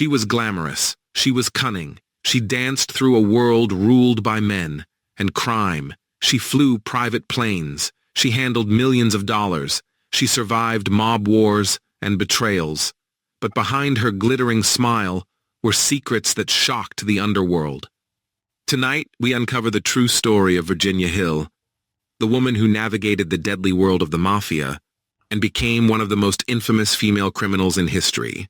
She was glamorous, she was cunning, she danced through a world ruled by men and crime. She flew private planes, she handled millions of dollars, she survived mob wars and betrayals. But behind her glittering smile were secrets that shocked the underworld. Tonight, we uncover the true story of Virginia Hill, the woman who navigated the deadly world of the Mafia and became one of the most infamous female criminals in history.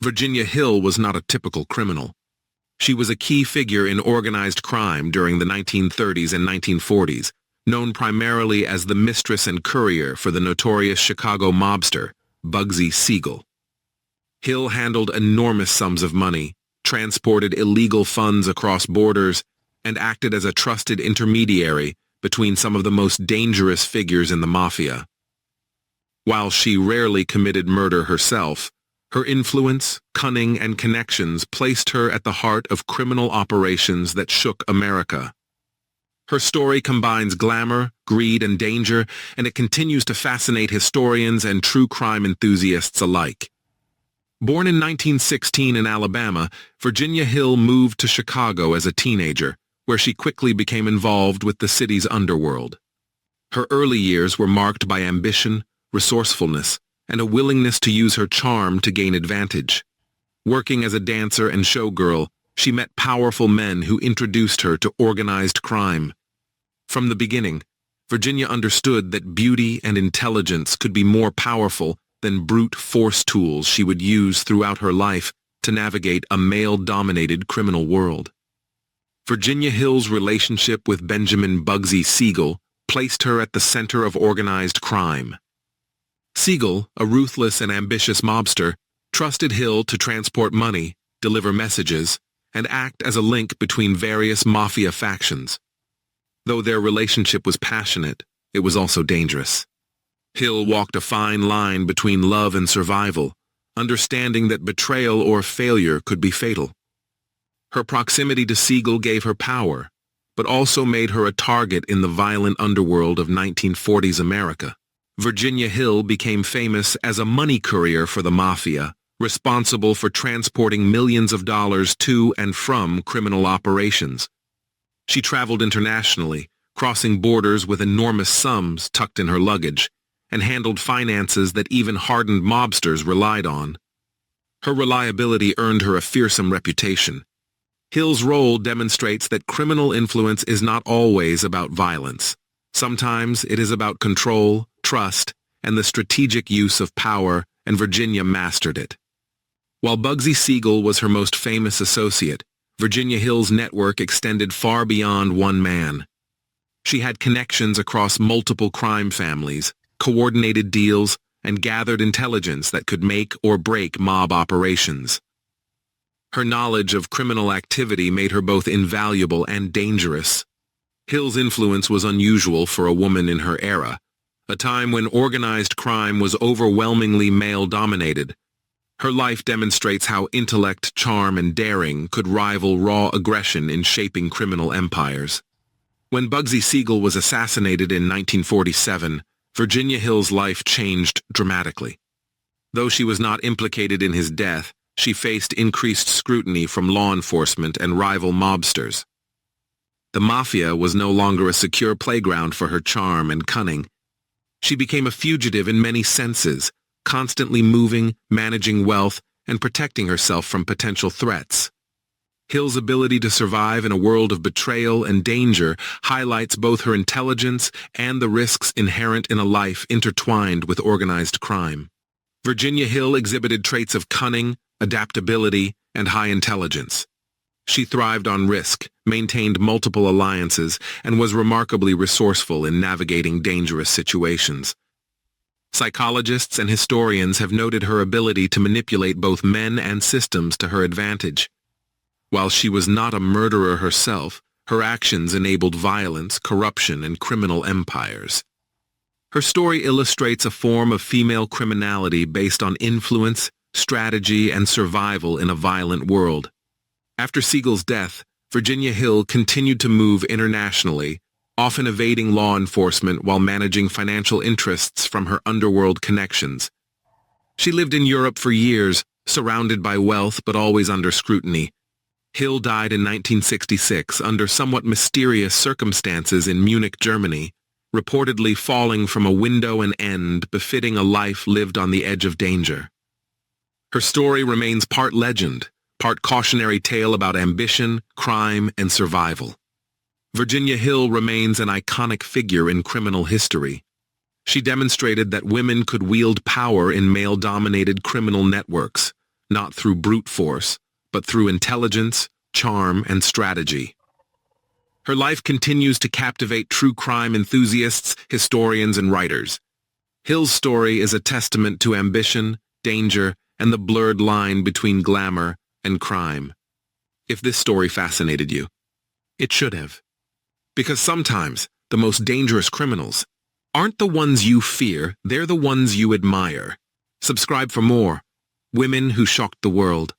Virginia Hill was not a typical criminal. She was a key figure in organized crime during the 1930s and 1940s, known primarily as the mistress and courier for the notorious Chicago mobster, Bugsy Siegel. Hill handled enormous sums of money, transported illegal funds across borders, and acted as a trusted intermediary between some of the most dangerous figures in the Mafia. While she rarely committed murder herself, her influence, cunning, and connections placed her at the heart of criminal operations that shook America. Her story combines glamour, greed, and danger, and it continues to fascinate historians and true crime enthusiasts alike. Born in 1916 in Alabama, Virginia Hill moved to Chicago as a teenager, where she quickly became involved with the city's underworld. Her early years were marked by ambition, resourcefulness, and a willingness to use her charm to gain advantage. Working as a dancer and showgirl, she met powerful men who introduced her to organized crime. From the beginning, Virginia understood that beauty and intelligence could be more powerful than brute force tools she would use throughout her life to navigate a male-dominated criminal world. Virginia Hill's relationship with Benjamin Bugsy Siegel placed her at the center of organized crime. Siegel, a ruthless and ambitious mobster, trusted Hill to transport money, deliver messages, and act as a link between various Mafia factions. Though their relationship was passionate, it was also dangerous. Hill walked a fine line between love and survival, understanding that betrayal or failure could be fatal. Her proximity to Siegel gave her power, but also made her a target in the violent underworld of 1940s America. Virginia Hill became famous as a money courier for the Mafia, responsible for transporting millions of dollars to and from criminal operations. She traveled internationally, crossing borders with enormous sums tucked in her luggage, and handled finances that even hardened mobsters relied on. Her reliability earned her a fearsome reputation. Hill's role demonstrates that criminal influence is not always about violence. Sometimes it is about control, trust, and the strategic use of power, and Virginia mastered it. While Bugsy Siegel was her most famous associate, Virginia Hill's network extended far beyond one man. She had connections across multiple crime families, coordinated deals, and gathered intelligence that could make or break mob operations. Her knowledge of criminal activity made her both invaluable and dangerous. Hill's influence was unusual for a woman in her era, a time when organized crime was overwhelmingly male-dominated. Her life demonstrates how intellect, charm, and daring could rival raw aggression in shaping criminal empires. When Bugsy Siegel was assassinated in 1947, Virginia Hill's life changed dramatically. Though she was not implicated in his death, she faced increased scrutiny from law enforcement and rival mobsters. The Mafia was no longer a secure playground for her charm and cunning. She became a fugitive in many senses, constantly moving, managing wealth, and protecting herself from potential threats. Hill's ability to survive in a world of betrayal and danger highlights both her intelligence and the risks inherent in a life intertwined with organized crime. Virginia Hill exhibited traits of cunning, adaptability, and high intelligence. She thrived on risk, maintained multiple alliances, and was remarkably resourceful in navigating dangerous situations. Psychologists and historians have noted her ability to manipulate both men and systems to her advantage. While she was not a murderer herself, her actions enabled violence, corruption, and criminal empires. Her story illustrates a form of female criminality based on influence, strategy, and survival in a violent world. After Siegel's death, Virginia Hill continued to move internationally, often evading law enforcement while managing financial interests from her underworld connections. She lived in Europe for years, Surrounded by wealth but always under scrutiny, Hill died in 1966 under somewhat mysterious circumstances in Munich, Germany, reportedly falling from a window and end befitting a life lived on the edge of danger. Her story remains part legend, part cautionary tale about ambition, crime, and survival. Virginia Hill remains an iconic figure in criminal history. She demonstrated that women could wield power in male-dominated criminal networks, not through brute force, but through intelligence, charm, and strategy. Her life continues to captivate true crime enthusiasts, historians, and writers. Hill's story is a testament to ambition, danger, and the blurred line between glamour and crime. If this story fascinated you, it should have. Because sometimes the most dangerous criminals aren't the ones you fear, they're the ones you admire. Subscribe for more. Women Who Shocked the World.